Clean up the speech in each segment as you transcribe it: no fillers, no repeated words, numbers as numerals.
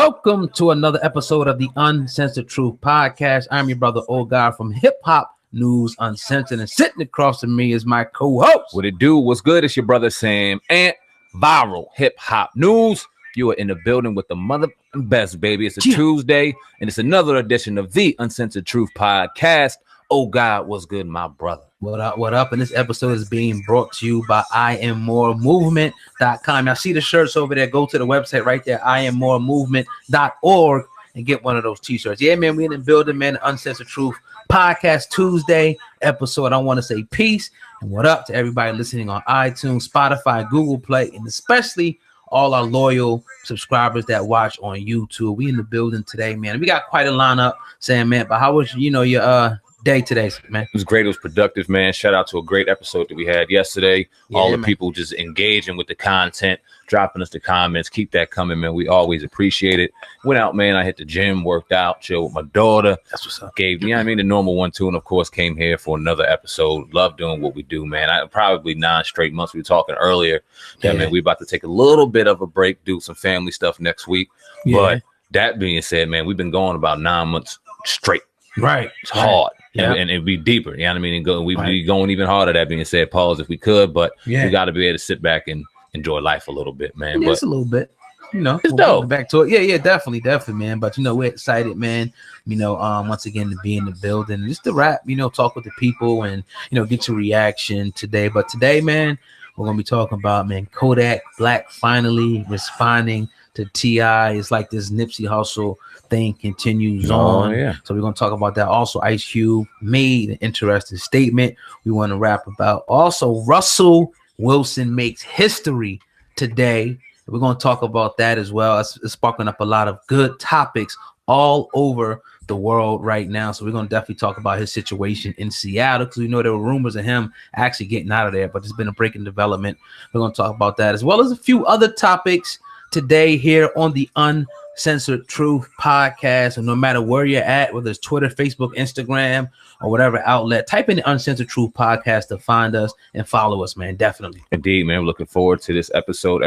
Welcome to another episode of the Uncensored Truth Podcast. I'm your brother, Old Guy from Hip Hop News Uncensored, and sitting across from me is my co-host. What it do? What's good? It's your brother Sam and Viral Hip Hop News. You are in the building with the mother best, baby. It's a Tuesday, and it's another edition of the Uncensored Truth Podcast. Oh God, what's good, my brother? What up, what up? And this episode is being brought to you by IamMoreMovement.com. Y'all see the shirts over there. Go to the website right there, IamMoreMovement.org, and get one of those t-shirts. Yeah, man, we in the building, man. The Uncensored Truth Podcast Tuesday episode. I want to say peace and what up to everybody listening on iTunes, Spotify, Google Play, and especially all our loyal subscribers that watch on YouTube. We in the building today, man. We got quite a lineup, Sam, man. But how was your day today, man? It was great. It was productive, man. Shout out to a great episode that we had yesterday. Yeah, all the people just engaging with the content, dropping us the comments. Keep that coming, man. We always appreciate it. Went out, man. I hit the gym, worked out, chilled with my daughter. That's what's up. Gave me, the normal one too, and of course came here for another episode. Love doing what we do, man. I probably 9 straight months. We were talking earlier. Yeah, man. We about to take a little bit of a break, do some family stuff next week. Yeah. But that being said, man, we've been going about 9 months straight. Right. It's hard. Yeah. And it'd be deeper. You know what I mean? And we'd be going even harder. That being said, pause if we could, but we got to be able to sit back and enjoy life a little bit, man. Yeah, it's a little bit. It's dope. Back to it. Yeah, definitely, man. But we're excited, man. Once again to be in the building and just to rap, talk with the people and get your reaction today. But today, man, we're gonna be talking about, man, Kodak Black finally responding to TI. It's like this Nipsey Hussle thing continues on. Yeah. So we're gonna talk about that. Also, Ice Cube made an interesting statement. We want to rap about. Also, Russell Wilson makes history today. We're gonna talk about that as well. It's sparking up a lot of good topics all over the world right now. So we're gonna definitely talk about his situation in Seattle, because we know there were rumors of him actually getting out of there, but there's been a breaking development. We're gonna talk about that as well as a few other topics today here on the Uncensored Truth Podcast. And no matter where you're at, whether it's Twitter, Facebook, Instagram, or whatever outlet, type in the Uncensored Truth Podcast to find us and follow us, man. Definitely. Indeed, man. I'm looking forward to this episode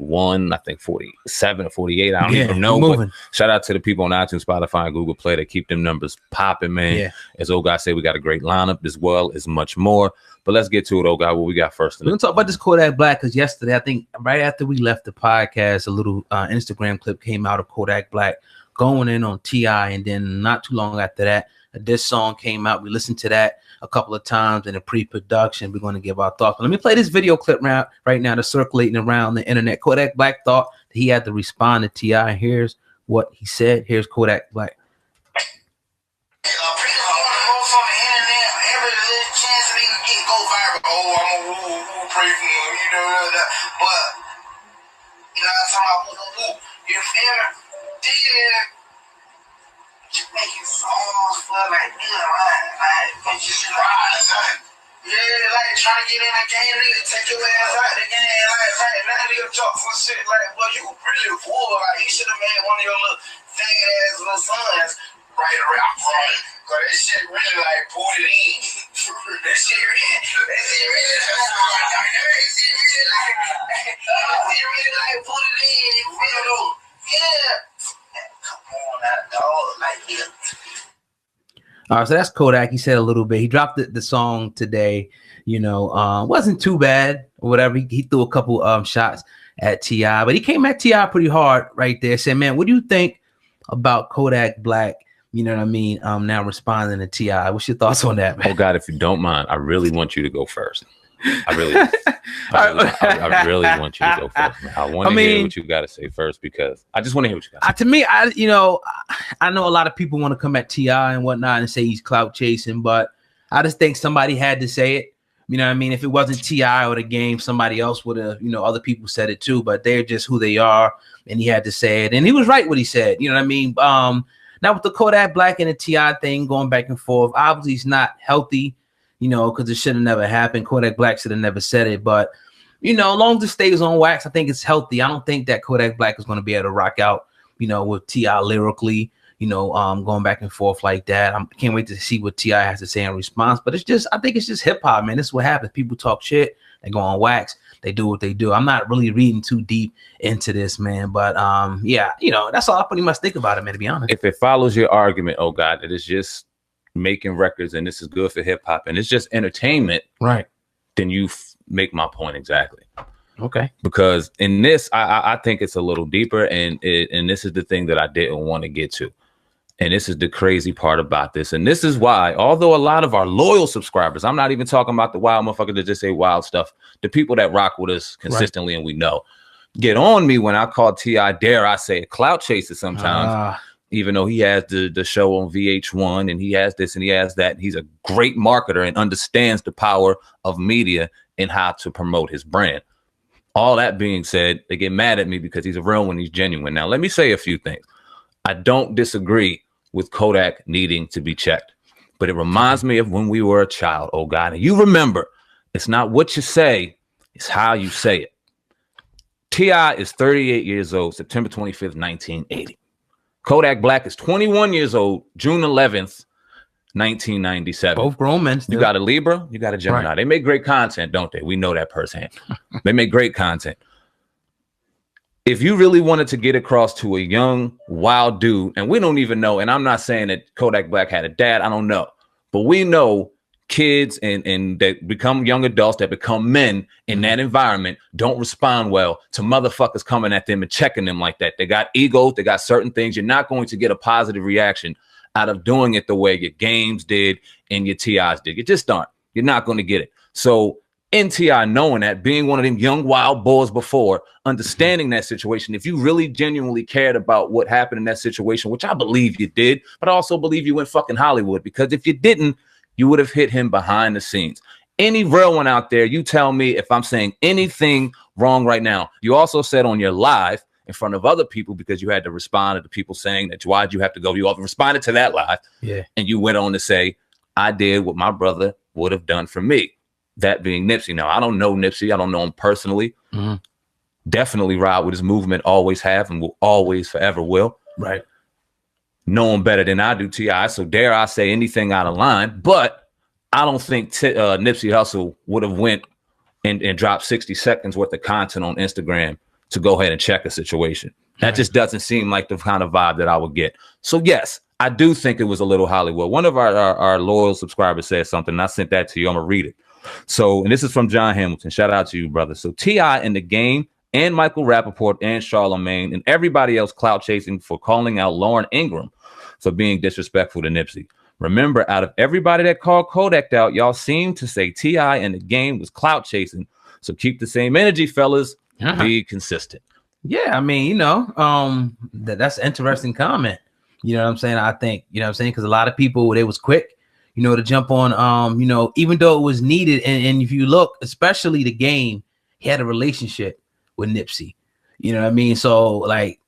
1, I think 47 or 48. I don't even know. But shout out to the people on iTunes, Spotify, and Google Play that keep them numbers popping, man. Yeah. As Old Guy said, we got a great lineup as well as much more. But let's get to it, Old Guy. What we got first? We're going to talk about this Kodak Black, because yesterday, I think right after we left the podcast, a little Instagram clip came out of Kodak Black going in on TI. And then not too long after that, this song came out. We listened to that a couple of times in the pre-production. We're going to give our thoughts. Let me play this video clip right now that's circulating around the internet. Kodak Black thought that he had to respond to TI. Here's what he said. Here's Kodak Black. Making songs for like nigga, like just ride, like trying to get in the game, nigga, take your ass out the game, like now nigga talk some shit, like, well, you really fool, like you should have made one of your little faggot ass little sons write a rap for me, cause that shit really like pulled it in. That shit really like pulled it in, you feel though? Yeah. All right, so that's Kodak. He said a little bit. He dropped the song today. Wasn't too bad or whatever. He threw a couple shots at TI, but he came at TI pretty hard right there. Said, "Man, what do you think about Kodak Black? You know what I mean? Now responding to TI. What's your thoughts on that, man?" Oh God, if you don't mind, I really want you to go first. I really want you to go first, man. I want to hear what you got to say first, because I just want to hear what you got to say. To me, I know a lot of people want to come at TI and whatnot and say he's clout chasing, but I just think somebody had to say it. You know what I mean? If it wasn't TI or the game, somebody else would have, other people said it too, but they're just who they are, and he had to say it. And he was right what he said. You know what I mean? Now with the Kodak Black and the TI thing going back and forth, obviously it's not healthy, because it should have never happened. Kodak Black should have never said it. But, long as it stays on wax, I think it's healthy. I don't think that Kodak Black is going to be able to rock out, with TI lyrically. going back and forth like that. I can't wait to see what T.I. has to say in response. But I think it's just hip hop, man. This is what happens. People talk shit, they go on wax, they do what they do. I'm not really reading too deep into this, man. But yeah, that's all I pretty much think about it, man, to be honest. If it follows your argument, oh God, that it's just making records and this is good for hip hop and it's just entertainment, right? Then you make my point exactly. Okay. Because in this, I think it's a little deeper, and this is the thing that I didn't want to get to. And this is the crazy part about this. And this is why, although a lot of our loyal subscribers, I'm not even talking about the wild motherfuckers that just say wild stuff, the people that rock with us consistently, right, and we know, get on me when I call T.I., dare I say, a clout chaser sometimes, even though he has the show on VH1 and he has this and he has that. He's a great marketer and understands the power of media and how to promote his brand. All that being said, they get mad at me because he's a real one, he's genuine. Now, let me say a few things. I don't disagree with Kodak needing to be checked, but it reminds me of when we were a child, oh God. And you remember, it's not what you say, it's how you say it. T.I. is 38 years old, September 25th, 1980. Kodak Black is 21 years old, June 11th, 1997. Both grown men still. You got a Libra, you got a Gemini. Right. They make great content, don't they? We know that firsthand. They make great content. If you really wanted to get across to a young, wild dude, and we don't even know, and I'm not saying that Kodak Black had a dad, I don't know, but we know kids and that become young adults, that become men in that environment, don't respond well to motherfuckers coming at them and checking them like that. They got egos, they got certain things. You're not going to get a positive reaction out of doing it the way your games did and your TIs did. You just aren't. You're not going to get it. So in TI, knowing that, being one of them young wild boys before, understanding that situation, if you really genuinely cared about what happened in that situation, which I believe you did, but I also believe you went fucking Hollywood, because if you didn't, you would have hit him behind the scenes. Any real one out there, you tell me if I'm saying anything wrong right now. You also said on your live in front of other people, because you had to respond to the people saying that why'd you have to go? You all responded to that live. Yeah. And you went on to say, I did what my brother would have done for me. That being Nipsey. Now, I don't know Nipsey. I don't know him personally. Mm-hmm. Definitely ride with his movement, always have and will always forever will. Right. Know him better than I do, T.I. So dare I say anything out of line, but I don't think Nipsey Hussle would have went and dropped 60 seconds worth of content on Instagram to go ahead and check a situation. That just doesn't seem like the kind of vibe that I would get. So yes, I do think it was a little Hollywood. One of our loyal subscribers said something, and I sent that to you. I'm gonna read it. So, and this is from John Hamilton. Shout out to you, brother. So T.I. and the Game and Michael Rappaport and Charlemagne and everybody else clout chasing for calling out Lauren Ingram for being disrespectful to Nipsey. Remember, out of everybody that called Kodak out, y'all seem to say T.I. and the Game was clout chasing. So keep the same energy, fellas. Be consistent. Yeah, I mean, that's an interesting comment. You know what I'm saying? I think, because a lot of people, they was quick, to jump on, even though it was needed. And if you look, especially the Game, he had a relationship with Nipsey. You know what I mean? So like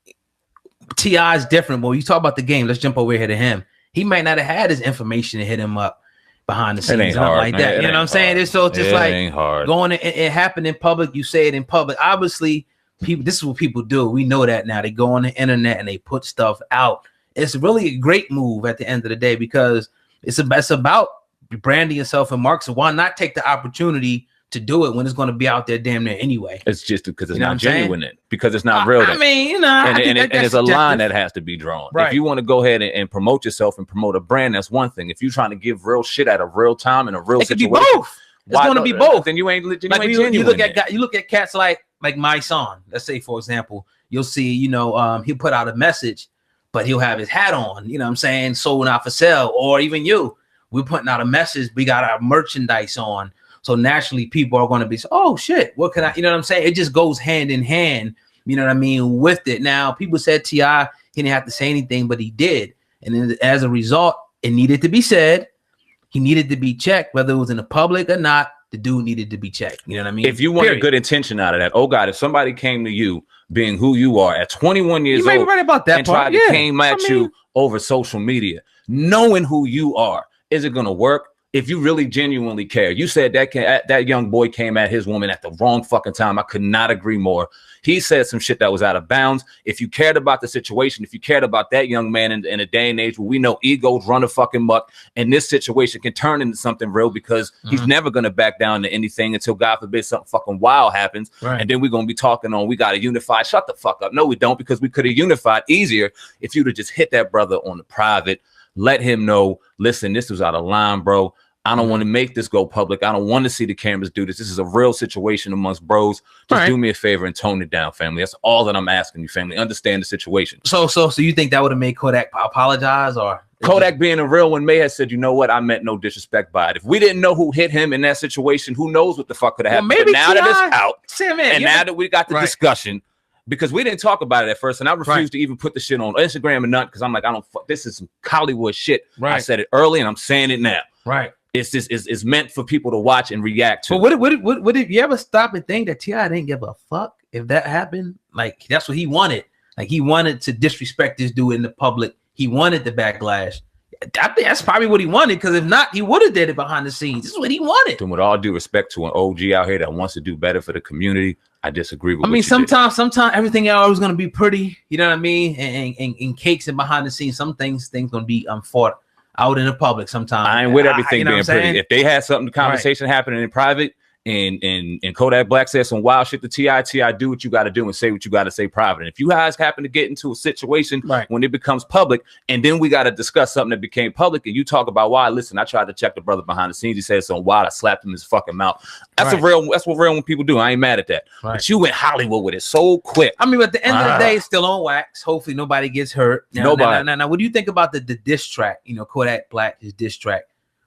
T.I. is different. But when you talk about the Game, let's jump over here to him. He might not have had his information to hit him up behind the scenes and stuff like that. You know what I'm saying? It's so just like going it happened in public. You say it in public. Obviously, people, this is what people do. We know that now. They go on the internet and they put stuff out. It's really a great move at the end of the day, because it's about branding yourself and marks. So why not take the opportunity to do it when it's going to be out there damn near anyway? It's just because it's not genuine, because it's not real. I mean, and it's a line that has to be drawn. Right. If you want to go ahead and promote yourself and promote a brand, that's one thing. If you're trying to give real shit at a real time in a real situation, it could be both. It's going to be both. Then you ain't genuine. You look at cats like my son. Let's say, for example, you'll see, he'll put out a message, but he'll have his hat on. You know what I'm saying? Sold out for sale. Or even we're putting out a message. We got our merchandise on. So naturally, people are going to be, oh shit, what can I, you know what I'm saying? It just goes hand in hand, you know what I mean, with it. Now, people said T.I., he didn't have to say anything, but he did. And then as a result, it needed to be said. He needed to be checked, whether it was in the public or not. The dude needed to be checked. You know what I mean? If you want a good intention out of that, oh God, if somebody came to you being who you are at 21 years old, you may be right about that and tried to came at you over social media, knowing who you are, is it going to work? if you really genuinely care, you said that young boy came at his woman at the wrong fucking time. I could not agree more. He said some shit that was out of bounds. If you cared about the situation, if you cared about that young man in a day and age where we know egos run a fucking muck, and this situation can turn into something real because he's never going to back down to anything until, God forbid, something fucking wild happens. Right. And then we're going to be talking on, we got to unify. Shut the fuck up. No, we don't, because we could have unified easier if you'd have just hit that brother on the private, let him know, listen, this was out of line, bro. I don't want to make this go public. I don't want to see the cameras do this. This is a real situation amongst bros. Just do me a favor and tone it down, family. That's all that I'm asking you, family. Understand the situation. So you think that would have made Kodak apologize, or Kodak being a real one may have said, you know what, I meant no disrespect by it. If we didn't know who hit him in that situation, who knows what the fuck could have happened. Maybe now that it's out, now that we got the discussion, because we didn't talk about it at first, and I refused to even put the shit on Instagram and nothing, because I'm like, I don't fuck. This is some Hollywood shit. I said it early, and I'm saying it now. It's just it's meant for people to watch and react to. But what if you ever stop and think that T.I. didn't give a fuck if that happened? Like, that's what he wanted. Like, he wanted to disrespect this dude in the public. He wanted the backlash. I think that's probably what he wanted, because if not, he would have did it behind the scenes. This is what he wanted. And with all due respect to an OG out here that wants to do better for the community, I disagree with. I mean, sometimes everything always going to be pretty. You know what I mean? And cakes and behind the scenes, things going to be fought out in the public sometimes. I ain't with everything being pretty. If they had something, conversation happening in private, and Kodak Black said some wild shit to T.I., do what you got to do and say what you got to say private. And if you guys happen to get into a situation when it becomes public, and then we got to discuss something that became public, and you talk about why, listen, I tried to check the brother behind the scenes. He said something wild. I slapped him in his fucking mouth. That's what real people do. I ain't mad at that. But you went Hollywood with it so quick. I mean, at the end of the day, it's still on wax. Hopefully nobody gets hurt. Now, what do you think about the diss track? You know, Kodak Black, his diss track.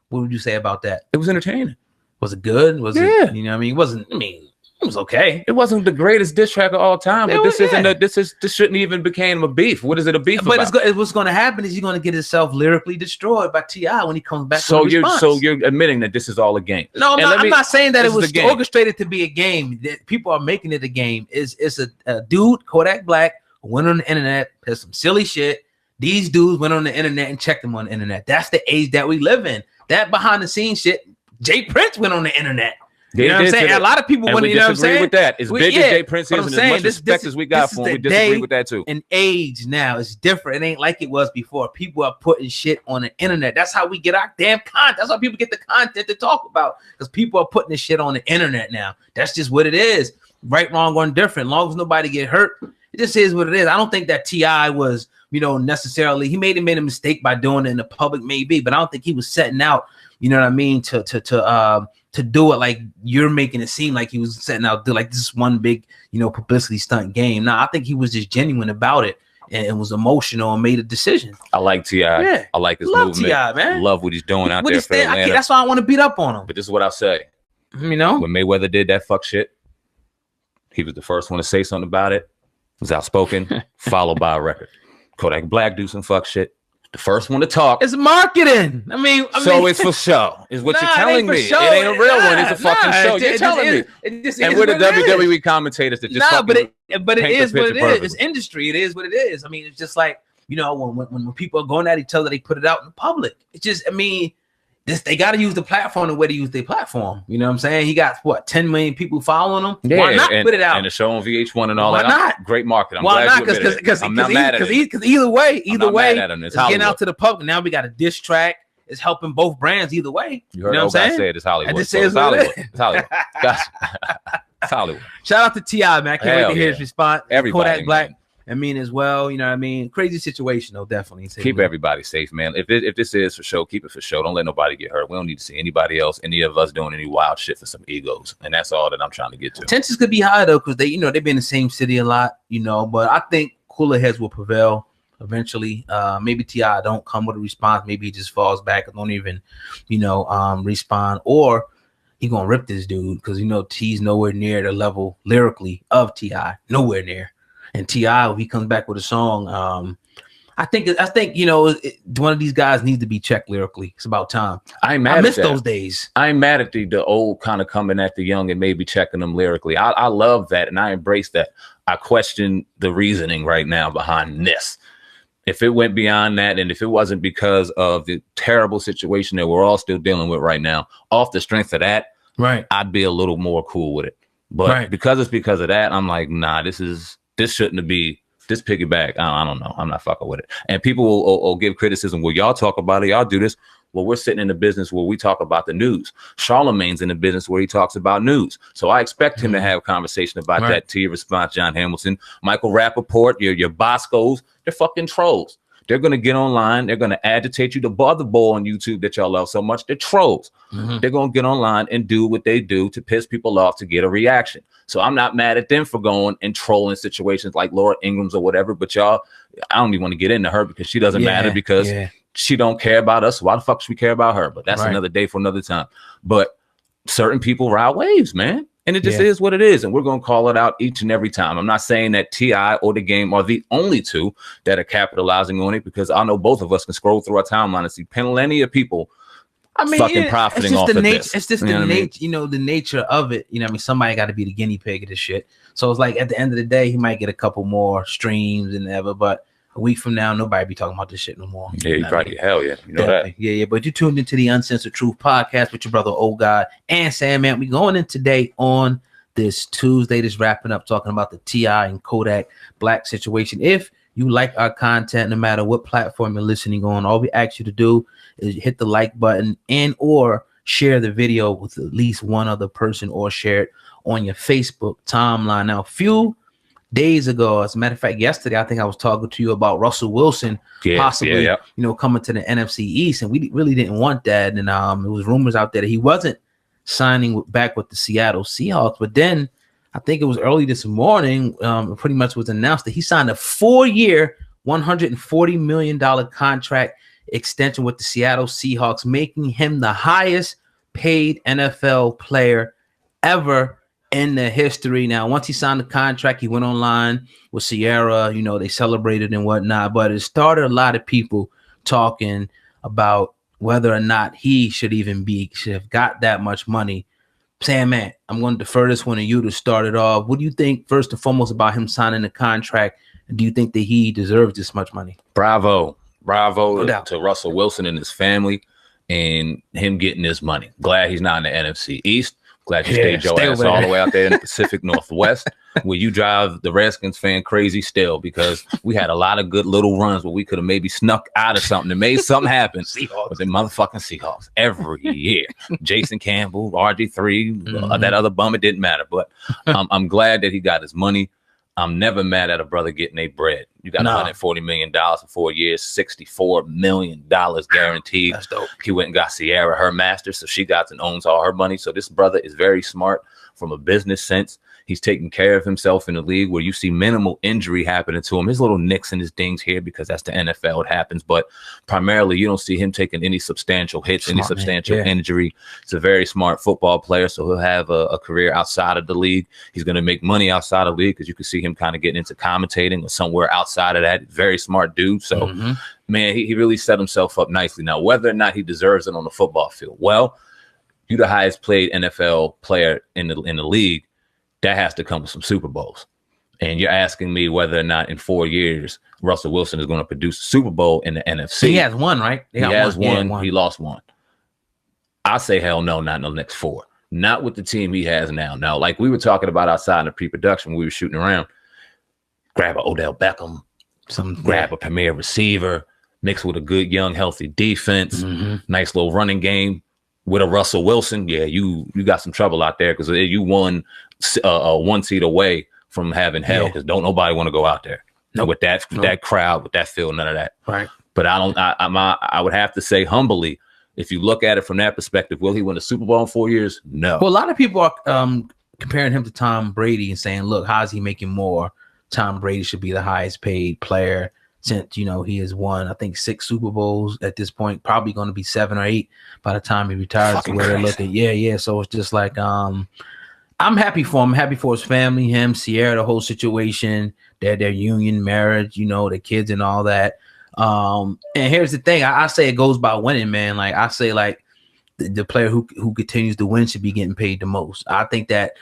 What would you say about that? It was entertaining. Was it good? Was it, you know what I mean? It wasn't, it was okay. It wasn't the greatest diss track of all time, but this shouldn't even became a beef. What is it a beef about? But what's going to happen is he's going to get himself lyrically destroyed by T.I. when he comes back. So you're admitting that this is all a game. No, I'm not saying that it was orchestrated to be a game. That people are making it a game. It's a dude, Kodak Black, who went on the internet, did some silly shit. These dudes went on the internet and checked them on the internet. That's the age that we live in. That behind the scenes shit. Jay Prince went on the internet. You know what I'm saying? A lot of people wouldn't, you know what I'm saying? With that. As big as Jay Prince is, and as much respect as we got for him, we disagree with that too. And age now is different. It ain't like it was before. People are putting shit on the internet. That's how we get our damn content. That's how people get the content to talk about, because people are putting this shit on the internet now. That's just what it is. Right, wrong, or indifferent. As long as nobody get hurt, it just is what it is. I don't think that T.I. was, necessarily, he made a mistake by doing it in the public, maybe, but I don't think he was setting out, you know what I mean, to do it like you're making it seem like he was setting out to do like this one big, publicity stunt game. Nah, I think he was just genuine about it and was emotional and made a decision. I like T.I. Yeah. I like his movement. T.I., man. Love what he's doing out there for Atlanta. That's why I want to beat up on him. But this is what I'll say. When Mayweather did that fuck shit, he was the first one to say something about it. Was outspoken, followed by a record. Kodak Black do some fuck shit. The first one to talk. It's marketing. I mean, it's for show. Is what you're telling me. It ain't a real one. It's a fucking show. You're telling me. And we're the WWE commentators that just but it is what it is. It's industry. It is what it is. I mean, it's just like, when people are going at each other, they put it out in public. It's just, they got to use the platform the way to use their platform. You know what I'm saying? He got 10 million people following him. Yeah, why not put it out? And the show on VH1 and all that. Why not? Great market. Why not? Because either way, it's getting out to the public. Now we got a diss track. It's helping both brands either way. You heard what I'm saying? It's Hollywood. It's Hollywood. It's Hollywood. It's Hollywood. Shout out to T.I., man. I can't wait to hear his response. Everybody. Kodak Black. As well, you know what I mean? Crazy situation, though, definitely. Keep everybody safe, man. If this is for show, keep it for show. Don't let nobody get hurt. We don't need to see anybody else, any of us doing any wild shit for some egos. And that's all that I'm trying to get to. Tensions could be high, though, because they've been in the same city a lot, but I think cooler heads will prevail eventually. Maybe T.I. don't come with a response. Maybe he just falls back and don't even, respond. Or he gonna rip this dude because, T's nowhere near the level lyrically of T.I. Nowhere near. And T.I., if he comes back with a song, I think one of these guys needs to be checked lyrically. It's about time. I miss those days. I'm mad at the old kind of coming at the young and maybe checking them lyrically. I love that and I embrace that. I question the reasoning right now behind this. if it went beyond that, and if it wasn't because of the terrible situation that we're all still dealing with right now, off the strength of that, right, I'd be a little more cool with it. But because it's because of that, I'm like, nah, this shouldn't be this piggyback. I don't know. I'm not fucking with it. And people will give criticism. Well, y'all talk about it. Y'all do this. Well, we're sitting in the business where we talk about the news. Charlemagne's in the business where he talks about news. So I expect him to have a conversation about that. To your response, John Hamilton, Michael Rappaport, your Boscos, they're fucking trolls. They're going to get online. They're going to agitate you. The other boy on YouTube that y'all love so much, they're trolls. They're going to get online and do what they do to piss people off to get a reaction. So I'm not mad at them for going and trolling situations like Laura Ingram's or whatever. But y'all, I don't even want to get into her because she doesn't matter because she don't care about us. Why the fuck should we care about her? But that's another day for another time. But certain people ride waves, man. And it just is what it is. And we're going to call it out each and every time. I'm not saying that TI or the game are the only two that are capitalizing on it, because I know both of us can scroll through our timeline and see plenty of people fucking profiting off of this. It's just the nature, you know, the nature of it. You know, I mean, somebody got to be the guinea pig of this shit. So it's like at the end of the day, he might get a couple more streams and ever, but a week from now, nobody be talking about this shit no more. Yeah, you probably hell yeah. You know that. Yeah. But you tuned into the Uncensored Truth podcast with your brother Old God and Sandman. We going in today on this Tuesday, just wrapping up talking about the TI and Kodak Black situation. If you like our content, no matter what platform you're listening on, all we ask you to do is hit the like button and or share the video with at least one other person, or share it on your Facebook timeline. Now, a few days ago, as a matter of fact, yesterday, I think I was talking to you about Russell Wilson possibly, you know, coming to the NFC East, and we really didn't want that. And there was rumors out there that he wasn't signing back with the Seattle Seahawks. But then I think it was early this morning, pretty much was announced that he signed a 4-year, $140 million contract extension with the Seattle Seahawks, making him the highest paid NFL player ever in the history. Now, once he signed the contract, he went online with Sierra, you know, they celebrated and whatnot, but it started a lot of people talking about whether or not he should have got that much money. Sam, man, I'm going to defer this one to you to start it off. What do you think, first and foremost, about him signing the contract? And do you think that he deserves this much money? Bravo to Russell Wilson and his family and him getting his money. Glad he's not in the NFC East. Glad you stayed your ass all the way out there in the Pacific Northwest, where you drive the Redskins fan crazy still, because we had a lot of good little runs where we could have maybe snuck out of something and made something happen. With the motherfucking Seahawks every year. Jason Campbell, RG3, that other bum, it didn't matter. But I'm glad that he got his money. I'm never mad at a brother getting a bread. You got $140 million for 4 years, $64 million guaranteed. That's dope. He went and got Sierra her master, so she got and owns all her money. So this brother is very smart from a business sense. He's taking care of himself in the league where you see minimal injury happening to him. His little nicks and his dings here because that's the NFL. It happens. But primarily, you don't see him taking any substantial hits, any substantial injury. He's a very smart football player, so he'll have a career outside of the league. He's going to make money outside of the league because you can see him kind of getting into commentating or somewhere outside of that. Very smart dude. So, man, he really set himself up nicely. Now, whether or not he deserves it on the football field, well, you're the highest paid NFL player in the league. That has to come with some Super Bowls. And you're asking me whether or not in 4 years Russell Wilson is going to produce a Super Bowl in the NFC. He has one, right? He has one. He lost one. I say hell no, not in the next 4. Not with the team he has now. Now, like we were talking about outside in the pre-production when we were shooting around, grab an Odell Beckham, grab a premier receiver, mix with a good, young, healthy defense, nice little running game. With a Russell Wilson, you got some trouble out there because you won 1 seat away from having hell, because don't nobody want to go out there. With that crowd, with that field, none of that. Right. But I would have to say humbly, if you look at it from that perspective, will he win a Super Bowl in 4 years? No. Well, a lot of people are comparing him to Tom Brady and saying, look, how is he making more? Tom Brady should be the highest paid player, since, you know, he has won, I think, 6 Super Bowls at this point, probably going to be 7 or 8 by the time he retires. The way they're looking. Yeah. So it's just like, I'm happy for him. I'm happy for his family, him, Sierra, the whole situation, their union, marriage, you know, the kids and all that. And here's the thing. I say it goes by winning, man. Like I say, like the player who continues to win should be getting paid the most. I think that,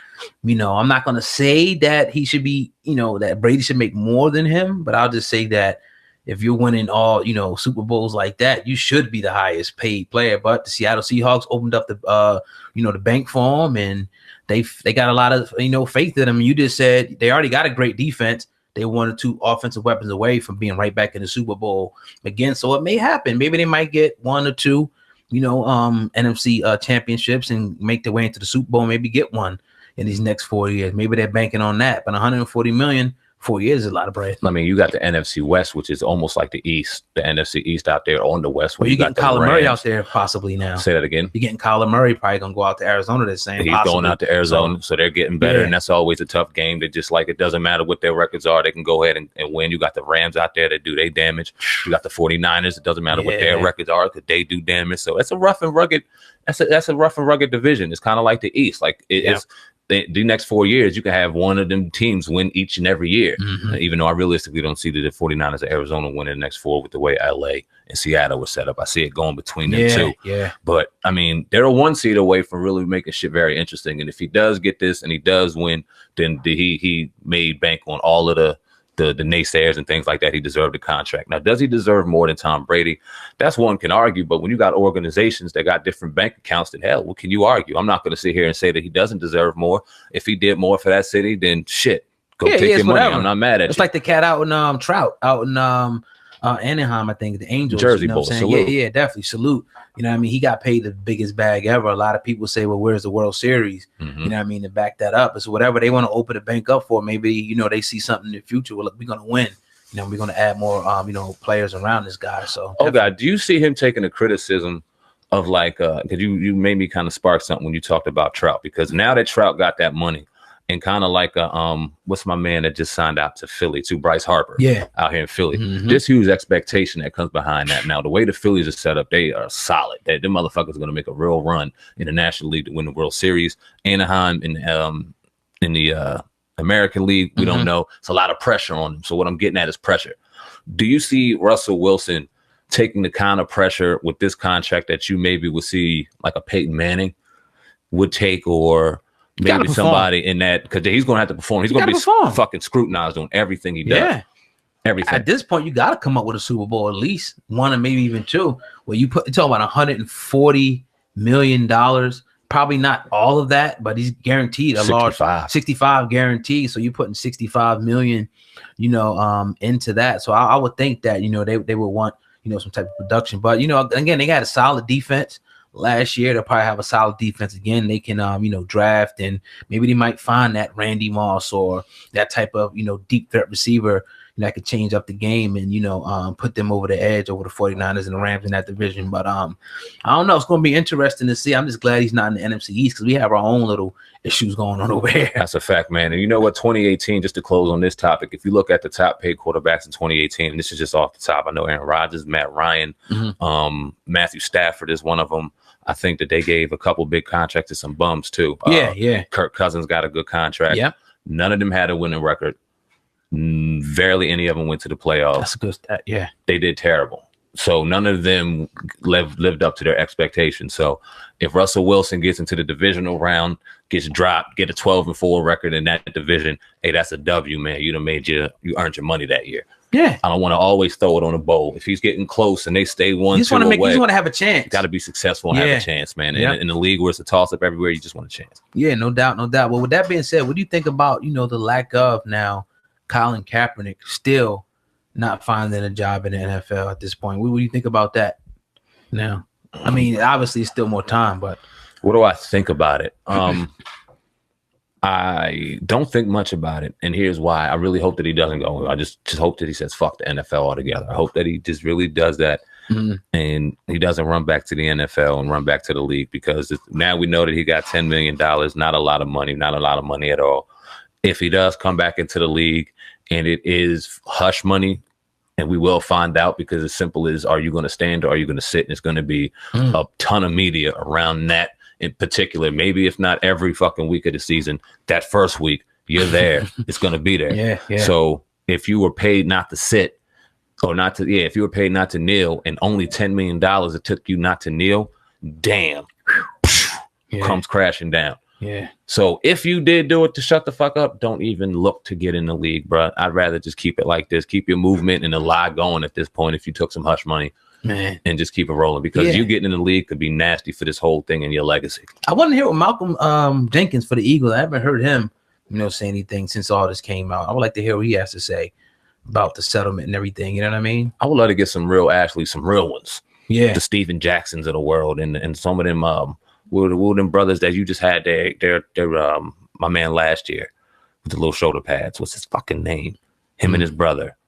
you know, I'm not going to say that he should be, you know, that Brady should make more than him, but I'll just say that, if you're winning all, Super Bowls like that, you should be the highest paid player. But the Seattle Seahawks opened up the, the bank for him, and they got a lot of, faith in him. You just said they already got a great defense. They one or two offensive weapons away from being right back in the Super Bowl again. So it may happen. Maybe they might get one or two, NFC championships and make their way into the Super Bowl. Maybe get one in these next 4 years. Maybe they're banking on that. But 140 million. 4 years is a lot of bread. I mean, you got the NFC West, which is almost like the East, the NFC East out there on the West. Well, you getting Kyler Murray out there possibly now. Say that again. You're getting Kyler Murray probably going to go out to Arizona this same. He's going out to Arizona, so they're getting better, and that's always a tough game. They just like, it doesn't matter what their records are. They can go ahead and win. You got the Rams out there that do they damage. You got the 49ers. It doesn't matter what their records are because they do damage. So it's a rough and rugged. That's a rough and rugged division. It's kind of like the East. Like it's. The next 4 years, you can have one of them teams win each and every year. Even though I realistically don't see the 49ers of Arizona winning the next four with the way LA and Seattle was set up. I see it going between them two. Yeah. But, I mean, they're a one seed away from really making shit very interesting. And if he does get this and he does win, then he made bank on all of the naysayers and things like that. He deserved the contract. Now, does he deserve more than Tom Brady? That's one can argue, but when you got organizations that got different bank accounts, then hell, what can you argue? I'm not going to sit here and say that he doesn't deserve more. If he did more for that city, then shit, go take your money. I'm not mad at you. It's like the cat out in Trout out in Anaheim, I think, the Angels. Jersey Bowl. Salute. Yeah, definitely. Salute. You know what I mean? He got paid the biggest bag ever. A lot of people say, well, where's the World Series? You know what I mean? To back that up. So whatever they want to open the bank up for, maybe, they see something in the future. Well, we're going to win. We're going to add more, players around this guy. So, oh, God, do you see him taking the criticism of like, because you made me kind of spark something when you talked about Trout, because now that Trout got that money, and kind of like what's my man that just signed out to Philly, to Bryce Harper, out here in Philly. This huge expectation that comes behind that. Now, the way the Phillies are set up, they are solid. Them motherfuckers are going to make a real run in the National League to win the World Series. Anaheim in the American League, we don't know. It's a lot of pressure on them. So what I'm getting at is pressure. Do you see Russell Wilson taking the kind of pressure with this contract that you maybe would see like a Peyton Manning would take, or maybe somebody in that, because he's going to have to perform. He's going to be fucking scrutinized on everything he does. Yeah. Everything. At this point, you got to come up with a Super Bowl, at least one or maybe even two. Where you talk about $140 million, probably not all of that, but he's guaranteed a 65. large 65 guaranteed. So you're putting 65 million, into that. So I would think that, they would want, some type of production. But, again, they got a solid defense. Last year, they'll probably have a solid defense again. They can, draft, and maybe they might find that Randy Moss or that type of, deep threat receiver that could change up the game and, put them over the edge over the 49ers and the Rams in that division. But I don't know. It's going to be interesting to see. I'm just glad he's not in the NFC East because we have our own little issues going on over here. That's a fact, man. And you know what? 2018, just to close on this topic, if you look at the top paid quarterbacks in 2018, and this is just off the top, I know Aaron Rodgers, Matt Ryan, Matthew Stafford is one of them. I think that they gave a couple big contracts to some bums too. Kirk Cousins got a good contract. Yeah. None of them had a winning record. Barely any of them went to the playoffs. That's a good stat. Yeah. They did terrible. So none of them lived up to their expectations. So if Russell Wilson gets into the divisional round, gets dropped, get a 12-4 record in that division, hey, that's a W, man. You earned your money that year. Yeah. I don't want to always throw it on a bowl. If he's getting close and they stay 1-2 away, you just want to have a chance. Got to be successful and have a chance, man. Yep. In the league where it's a toss-up everywhere, you just want a chance. Yeah, no doubt. Well, with that being said, what do you think about, the lack of now Colin Kaepernick still not finding a job in the NFL at this point? What do you think about that now? I mean, obviously it's still more time, but what do I think about it? I don't think much about it, and here's why. I really hope that he doesn't go. I just hope that he says fuck the NFL altogether. I hope that he just really does that, and he doesn't run back to the NFL and run back to the league, because now we know that he got $10 million, not a lot of money at all. If he does come back into the league and it is hush money, and we will find out, because as simple as, are you going to stand or are you going to sit? And it's going to be a ton of media around that in particular. Maybe if not every fucking week of the season, that first week you're there, it's going to be there. Yeah. So if you were paid not to sit, or if you were paid not to kneel, and only $10 million it took you not to kneel, damn, comes crashing down. Yeah. So if you did do it to shut the fuck up, don't even look to get in the league, bro. I'd rather just keep it like this. Keep your movement and the lie going at this point if you took some hush money. Man. And just keep it rolling, because you getting in the league could be nasty for this whole thing and your legacy. I want to hear what Malcolm Jenkins for the Eagles. I haven't heard him, say anything since all this came out. I would like to hear what he has to say about the settlement and everything. You know what I mean? I would love to get some real athletes, some real ones. Yeah. The Steven Jacksons of the world, and some of them them brothers that you just had their my man last year with the little shoulder pads. What's his fucking name? Him and his brother.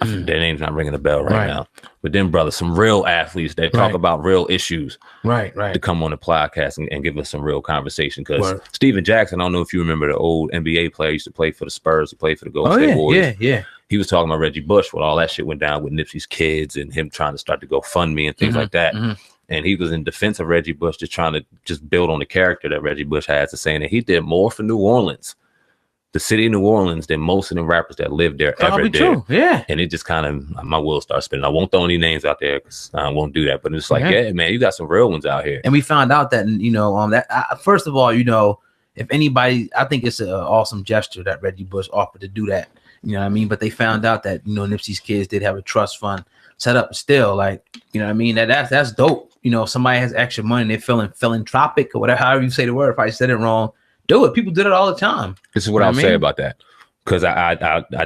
Their name's not ringing the bell right now. But then, brother, some real athletes that talk about real issues. Right. To come on the podcast and give us some real conversation. Because Steven Jackson, I don't know if you remember the old NBA player, used to play for the Spurs, he played for the Golden State Warriors. Yeah. He was talking about Reggie Bush when all that shit went down with Nipsey's kids and him trying to start to GoFundMe and things like that. And he was in defense of Reggie Bush, just trying to just build on the character that Reggie Bush has, to saying that he did more for New Orleans, the city of New Orleans, than most of the rappers that lived there ever did. True. Yeah. And it just kind of, my wheels start spinning. I won't throw any names out there because I won't do that. But it's like, yeah, man, you got some real ones out here. And we found out that, first of all, if anybody, I think it's an awesome gesture that Reggie Bush offered to do that. You know what I mean? But they found out that, Nipsey's kids did have a trust fund set up still. Like, you know what I mean? That's dope. Somebody has extra money and they're feeling philanthropic or whatever, however you say the word. If I said it wrong, do it. People do it all the time. This is what I'll say about that. Because I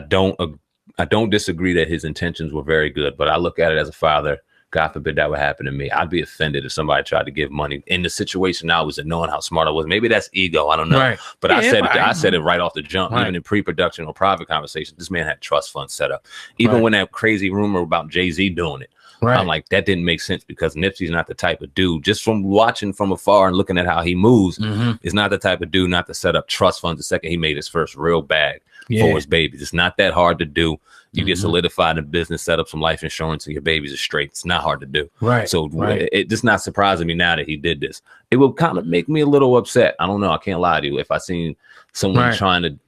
don't disagree that his intentions were very good, but I look at it as a father. God forbid that would happen to me. I'd be offended if somebody tried to give money in the situation I was in, knowing how smart I was. Maybe that's ego. I don't know. Right. But I said it right off the jump, even in pre-production or private conversations. This man had trust funds set up. Even when that crazy rumor about Jay-Z doing it, I'm like, that didn't make sense, because Nipsey's not the type of dude, just from watching from afar and looking at how he moves, is not the type of dude not to set up trust funds the second he made his first real bag for his babies. It's not that hard to do. You get solidified in business, set up some life insurance, and your babies are straight. It's not hard to do. Right. So it's just not surprising me now that he did this. It will kind of make me a little upset. I don't know. I can't lie to you. If I seen someone trying to,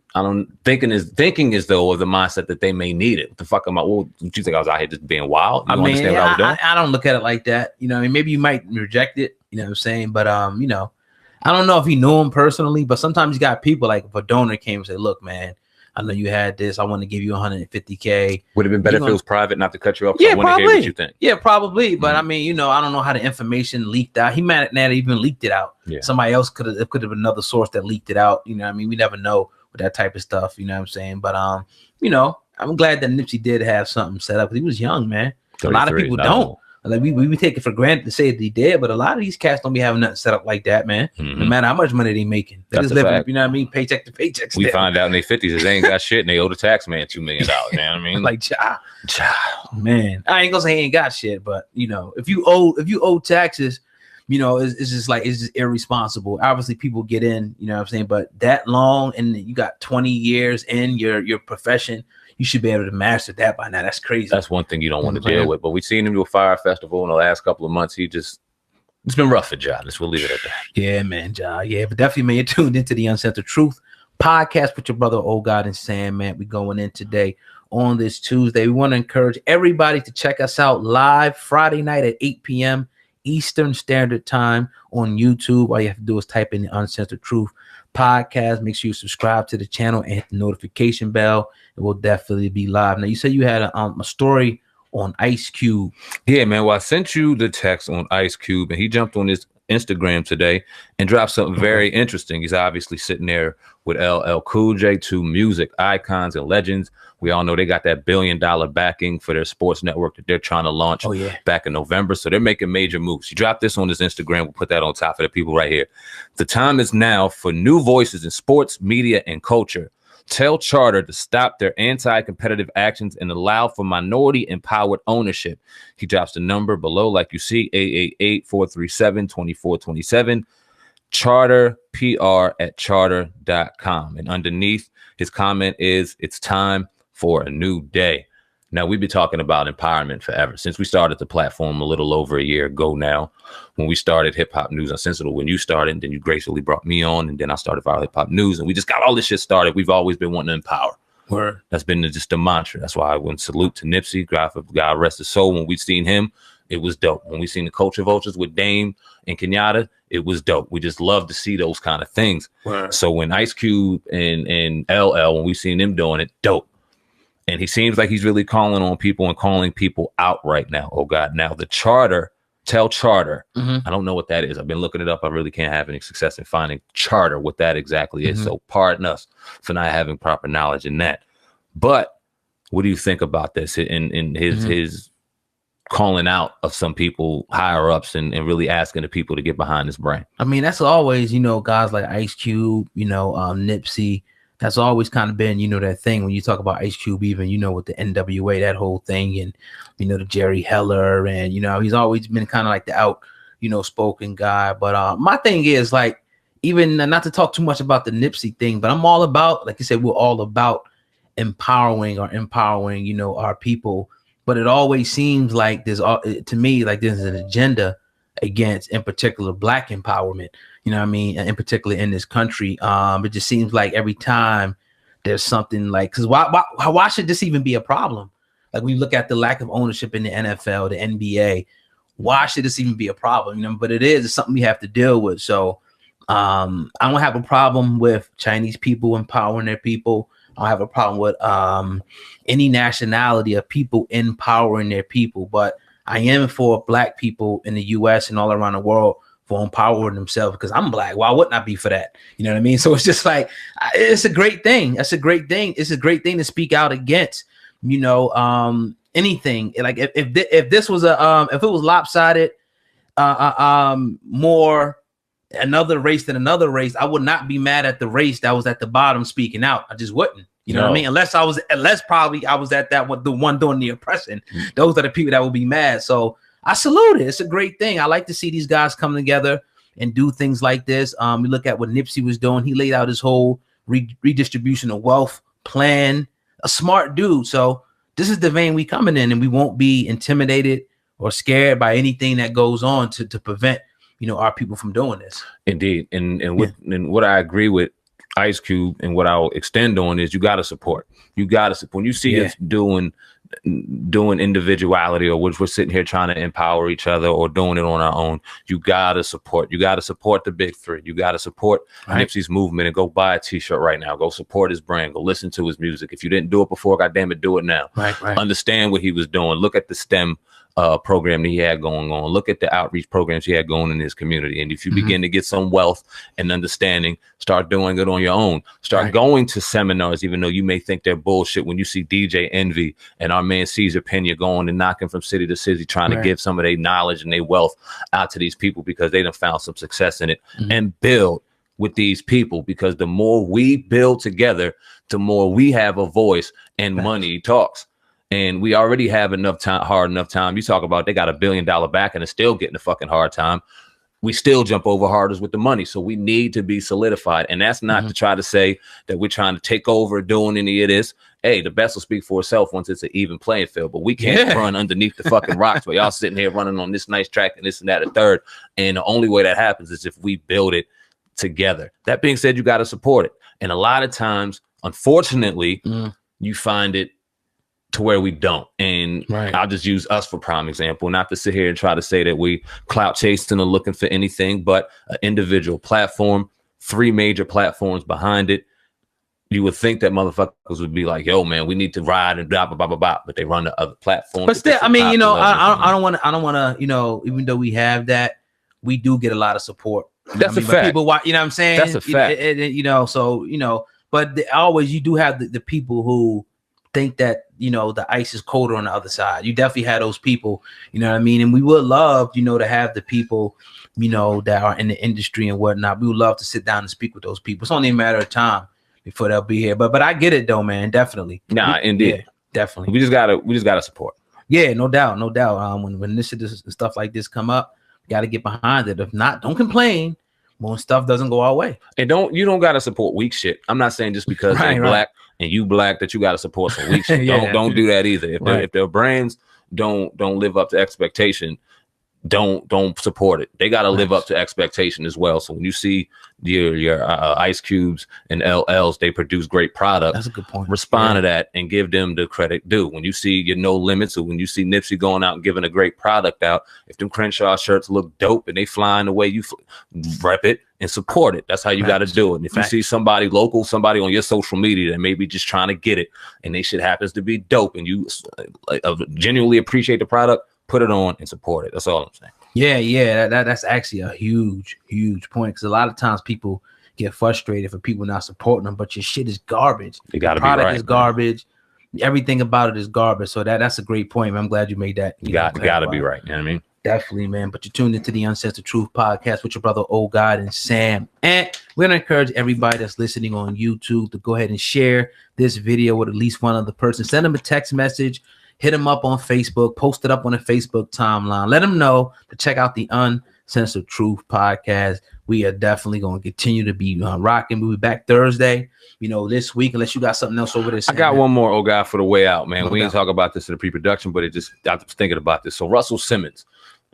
thinking as though of the mindset that they may need it. What the fuck am I? Well, do you think I was out here just being wild? You understand what I was doing? I don't look at it like that. Maybe you might reject it. You know what I'm saying? But I don't know if he knew him personally. But sometimes you got people, like if a donor came and say, "Look, man, I know you had this. I want to give you 150K. Would have been better if it was private, not to cut you off. Yeah, probably. Hear what you think. Yeah, probably. But I mean, I don't know how the information leaked out. He might not even leaked it out. Yeah. Somebody else could have been another source that leaked it out. I mean, we never know with that type of stuff. You know what I'm saying? But I'm glad that Nipsey did have something set up. He was young, man. A lot of people don't. Like we take it for granted to say that he did, but a lot of these cats don't be having nothing set up like that, man. No matter how much money they making, they just living, you know what I mean, paycheck to paycheck. We find out in their 50s that they ain't got shit and they owe the tax man $2 million. You know what I mean? Like, man, I ain't gonna say he ain't got shit, but if you owe taxes, it's just irresponsible. Obviously, people get in, you know what I'm saying, but that long and you got 20 years in your profession. You should be able to master that by now. That's crazy. That's one thing you don't want to deal with. But we've seen him do a fire festival in the last couple of months. It's been rough for Ja. We'll leave it at that. Yeah, man, Ja. Yeah, but definitely, man, you're tuned into the Uncensored Truth podcast with your brother, Old God and Sam, man. We're going in today on this Tuesday. We want to encourage everybody to check us out live Friday night at 8 p.m. Eastern Standard Time on YouTube. All you have to do is type in the Uncensored Truth podcast. Make sure you subscribe to the channel and hit the notification bell. It will definitely be live. Now, you said you had a story on Ice Cube. Yeah, man. Well, I sent you the text on Ice Cube, and he jumped on his Instagram today and dropped something very interesting. He's obviously sitting there with LL Cool J, two music icons and legends. We all know they got that $1 billion backing for their sports network that they're trying to launch back in November. So they're making major moves. He dropped this on his Instagram. We'll put that on top of the people right here. The time is now for new voices in sports, media, and culture. Tell Charter to stop their anti-competitive actions and allow for minority-empowered ownership. He drops the number below, like you see, 888-437-2427. charterpr@charter.com. And underneath his comment is, it's time for a new day. Now, we've been talking about empowerment forever since we started the platform a little over a year ago now, when we started Hip Hop News Uncensored. When you started, and then you gracefully brought me on, and then I started Viral Hip Hop News, and we just got all this shit started. We've always been wanting to empower. Word. That's been just a mantra. That's why I went salute to Nipsey. God rest his soul. When we seen him it was dope. When we seen the Culture Vultures with Dame and Kenyatta, it was dope. We just love to see those kind of things. Right. So when Ice Cube and LL, when we seen them doing it, dope. And he seems like he's really calling on people and calling people out right now. Oh God. Now the charter, tell charter. I don't know what that is. I've been looking it up. I really can't have any success in finding charter, what that exactly is. So pardon us for not having proper knowledge in that. But what do you think about this in his calling out of some people higher ups and really asking the people to get behind this brand? I mean, that's always, guys like Ice Cube, Nipsey. That's always kind of been, that thing when you talk about Ice Cube, even, with the NWA, that whole thing, and, the Jerry Heller, and, he's always been kind of like the out, spoken guy. But my thing is, like, even not to talk too much about the Nipsey thing, but I'm all about, like you said, we're all about empowering, our people. But it always seems like to me, like there's an agenda against, in particular, Black empowerment. You know what I mean? In particular in this country. It just seems like every time there's something like, because why should this even be a problem? Like when you look at the lack of ownership in the NFL, the NBA, why should this even be a problem? But it's something we have to deal with. So I don't have a problem with Chinese people empowering their people. I don't have a problem with any nationality of people empowering their people, but I am for Black people in the U.S. and all around the world for empowering themselves, because I'm Black. Why wouldn't I be for that? You know what I mean? So it's just like, it's a great thing. That's a great thing. It's a great thing to speak out against, anything. Like if this was if it was lopsided, more another race than another race, I would not be mad at the race that was at the bottom speaking out. I just wouldn't. You know what I mean? Unless probably I was at that one, the one doing the oppression. Those are the people that will be mad. So I salute it. It's a great thing. I like to see these guys come together and do things like this. We look at what Nipsey was doing. He laid out his whole redistribution of wealth plan. A smart dude. So this is the vein we coming in, and we won't be intimidated or scared by anything that goes on to prevent, our people from doing this. Indeed. And what I agree with Ice Cube and what I'll extend on is you got to support. When you see us doing individuality, or which we're sitting here trying to empower each other or doing it on our own, you got to support. You got to support the big three. You got to support Nipsey's movement and go buy a t-shirt right now. Go support his brand. Go listen to his music. If you didn't do it before, goddamn it, do it now. Right. Understand what he was doing. Look at the STEM program that he had going on. Look at the outreach programs he had going in his community. And if you begin to get some wealth and understanding, start doing it on your own. Start going to seminars, even though you may think they're bullshit. When you see DJ Envy and our man Caesar Pena going and knocking from city to city, trying to give some of their knowledge and their wealth out to these people because they done found some success in it, and build with these people, because the more we build together, the more we have a voice and money talks. And we already have hard enough time. You talk about they got $1 billion back and are still getting a fucking hard time. We still jump over hurdles with the money. So we need to be solidified. And that's not to try to say that we're trying to take over doing any of this. Hey, the best will speak for itself once it's an even playing field. But we can't run underneath the fucking rocks where y'all sitting here running on this nice track and this and that a third. And the only way that happens is if we build it together. That being said, you got to support it. And a lot of times, unfortunately, you find it to where we don't. And I'll just use us for prime example, not to sit here and try to say that we clout chasing or looking for anything, but an individual platform, 3 major platforms behind it. You would think that motherfuckers would be like, yo, man, we need to ride and blah, blah, blah, blah, blah. But they run the other platforms. But still, I mean, I don't want to, even though we have that, we do get a lot of support. That's a fact. People, you know what I'm saying? That's a fact. But always you do have the people who think that, the ice is colder on the other side. You definitely have those people, you know what I mean? And we would love, to have the people, that are in the industry and whatnot. We would love to sit down and speak with those people. It's only a matter of time before they'll be here. But I get it though, man. Definitely. Indeed. Yeah, definitely. We just gotta support. Yeah, no doubt. When this stuff like this come up, we gotta get behind it. If not, don't complain when stuff doesn't go our way. And you don't gotta support weak shit. I'm not saying just because they're Black and you Black that you gotta support some weak shit. Don't do that either. If their brands don't live up to expectation, don't support it. They got to live up to expectation as well. So when you see your Ice Cubes and LLs, they produce great product. That's a good point. Respond to that and give them the credit due. When you see your No Limits, or when you see Nipsey going out and giving a great product out, if them Crenshaw shirts look dope and they flying the way you rep it and support it. That's how you got to do it. And if you see somebody local, somebody on your social media that may be just trying to get it, and they shit happens to be dope, and you genuinely appreciate the product, put it on and support it. That's all I'm saying. Yeah. That's actually a huge point, because a lot of times people get frustrated for people not supporting them, but your shit is garbage. You got to be right. Product is man. Garbage. Everything about it is garbage. So that's a great point, man. I'm glad you made that. You got to be right. You know what I mean? Definitely, man. But you're tuned into the Uncensored Truth podcast with your brother, Old God, and Sam. And we're going to encourage everybody that's listening on YouTube to go ahead and share this video with at least one other person. Send them a text message. Hit them up on Facebook. Post it up on the Facebook timeline. Let them know to check out the Uncensored Truth podcast. We are definitely going to continue to be rocking. We'll be back Thursday, this week, unless you got something else over there. I got one more, guy, for the way out, man. We didn't talk about this in the pre-production, but I was thinking about this. So Russell Simmons,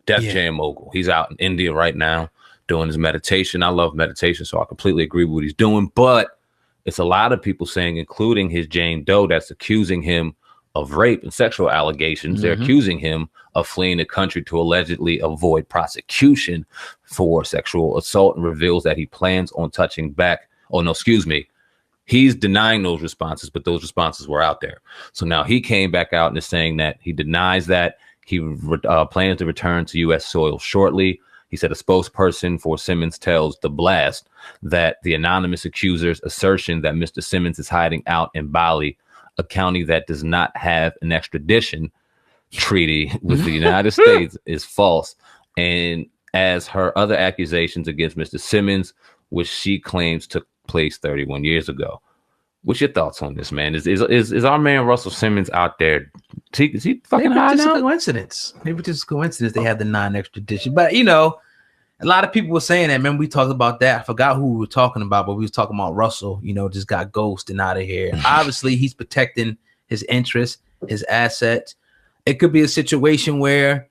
Def Jam mogul. He's out in India right now doing his meditation. I love meditation, so I completely agree with what he's doing. But it's a lot of people saying, including his Jane Doe, that's accusing him of rape and sexual allegations. They're accusing him of fleeing the country to allegedly avoid prosecution for sexual assault, and reveals that he plans on touching back. Oh, no, excuse me. He's denying those responses, but those responses were out there. So now he came back out and is saying that he denies that. He plans to return to U.S. soil shortly. He said a spokesperson for Simmons tells The Blast that the anonymous accuser's assertion that Mr. Simmons is hiding out in Bali, a county that does not have an extradition treaty with the United States, is false. And as her other accusations against Mr. Simmons, which she claims took place 31 years ago. What's your thoughts on this, man? Is our man Russell Simmons out there? Is he fucking hiding out? Maybe just a coincidence they have the non-extradition. But, a lot of people were saying that. Remember, we talked about that. I forgot who we were talking about, but we was talking about Russell, just got ghosted out of here. Obviously, he's protecting his interests, his assets. It could be a situation where,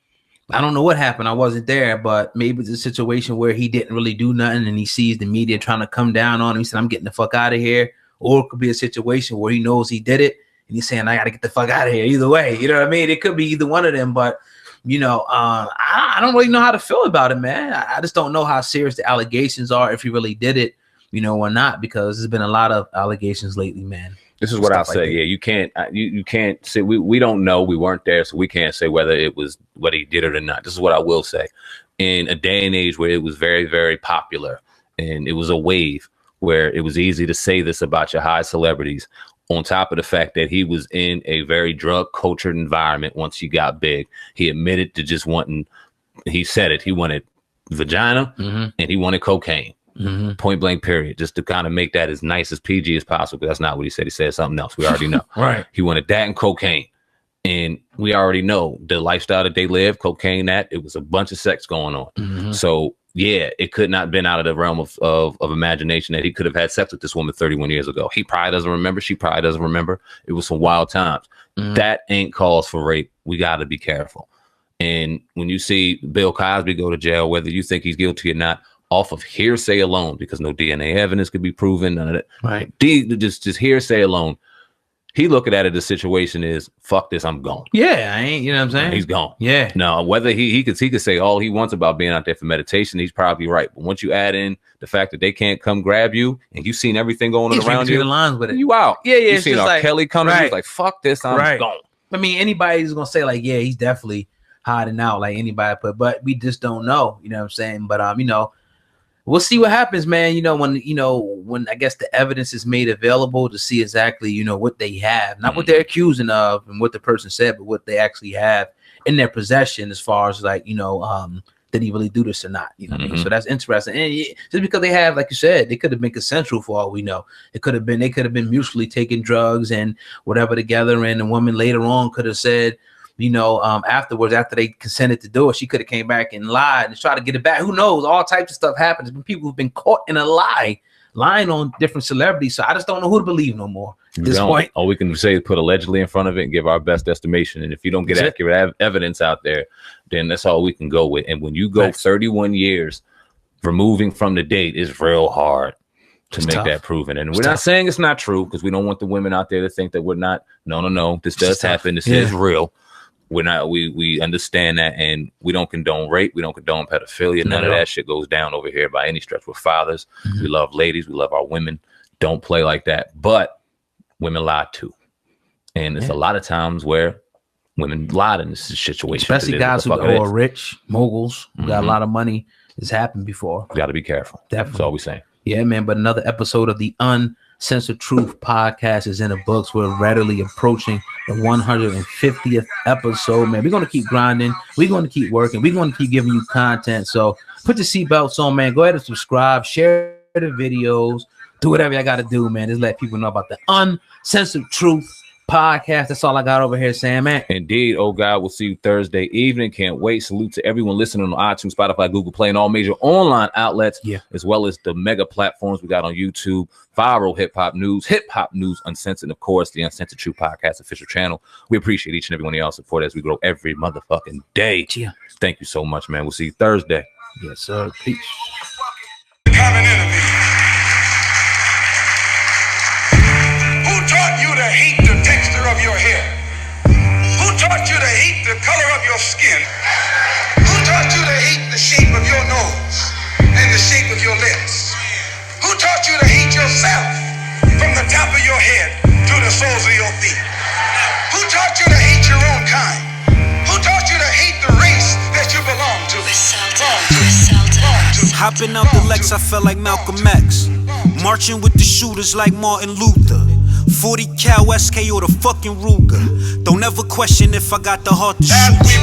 I don't know what happened. I wasn't there, but maybe it's a situation where he didn't really do nothing and he sees the media trying to come down on him. He said, I'm getting the fuck out of here. Or it could be a situation where he knows he did it and he's saying, I got to get the fuck out of here. Either way, you know what I mean? It could be either one of them, but I don't really know how to feel about it, man. I just don't know how serious the allegations are, if he really did it, or not, because there's been a lot of allegations lately, man. This is what I'll say. Yeah, you can't say we don't know. We weren't there, so we can't say whether he did it or not. This is what I will say. In a day and age where it was very, very popular and it was a wave where it was easy to say this about your high celebrities, on top of the fact that he was in a very drug cultured environment once he got big. He admitted to just wanting, he said it, he wanted vagina and he wanted cocaine. Point blank period, just to kind of make that as nice as PG as possible, because that's not what he said. He said something else. We already know. Right. He wanted that and cocaine, and we already know the lifestyle that they live, cocaine, that it was a bunch of sex going on. So yeah, it could not have been out of the realm of imagination that he could have had sex with this woman 31 years ago. He probably doesn't remember. She probably doesn't remember. It was some wild times. That ain't cause for rape. We got to be careful. And when you see Bill Cosby go to jail, whether you think he's guilty or not, off of hearsay alone, because no DNA evidence could be proven, none of that. Right. Just hearsay alone. He looking at it, the situation is, fuck this, I'm gone. Yeah, I ain't, you know what I'm saying? He's gone. Yeah. No, whether he could say all he wants about being out there for meditation, he's probably right. But once you add in the fact that they can't come grab you, and you've seen everything going on around you, the lines with it. You out. Yeah. You seen R. Kelly coming, he's like, fuck this, I'm gone. I mean, anybody's gonna say like, yeah, he's definitely hiding out, like anybody, but we just don't know. You know what I'm saying? But we'll see what happens, man. When I guess the evidence is made available to see exactly, what they have, not what they're accusing of and what the person said, but what they actually have in their possession, as far as like, did he really do this or not? You know what I mean? So that's interesting. And just because they have, like you said, they could have been consensual for all we know. They could have been mutually taking drugs and whatever together. And the woman later on could have said, afterwards, after they consented to do it, she could have came back and lied and tried to get it back. Who knows? All types of stuff happens when people have been caught in a lie lying on different celebrities. So I just don't know who to believe no more at this point. All we can say is put allegedly in front of it and give our best estimation. And if you don't get accurate evidence out there, then that's all we can go with. And when you go 31 years removing from the date, it's real hard to make that proven. And we're not saying it's not true, because we don't want the women out there to think that we're not. No. This does happen. This is real. We're not. We understand that, and we don't condone rape. We don't condone pedophilia. None of that shit goes down over here by any stretch. We're fathers. We love ladies. We love our women. Don't play like that. But women lie too, and it's a lot of times where women lied in this situation. Especially guys who are rich, moguls, who got a lot of money. It's happened before. Got to be careful. Definitely. That's all we're saying. Yeah, man. But another episode of the Uncensored Truth podcast is in the books. We're readily approaching the 150th episode, man. We're going to keep grinding. We're going to keep working. We're going to keep giving you content. So put your seatbelts on, man. Go ahead and subscribe, share the videos, do whatever I got to do, man. Just let people know about the Uncensored Truth podcast. That's all I got over here, Sam, man. Indeed. Oh God, we'll see you Thursday evening. Can't wait. Salute to everyone listening on iTunes, Spotify, Google Play, and all major online outlets, as well as the mega platforms we got on YouTube. Viral Hip Hop News Uncensored, and of course the Uncensored Truth podcast official channel. We appreciate each and every one of y'all support as we grow every motherfucking day. Thank you so much, man. We'll see you Thursday. Yes, sir. Peace. Common enemy. Who taught you to hate the texture of your hair? Who taught you to hate the color of your skin? Who taught you to hate the shape of your nose and the shape of your lips? Who taught you to hate yourself from the top of your head to the soles of your feet? Who taught you to hate your own kind? Who taught you to hate the race that you belong to? Hopping out the Lex, I felt like Malcolm X. Marching with the shooters like Martin Luther. 40 cal SK or the fucking Ruger. Don't ever question if I got the heart to shoot.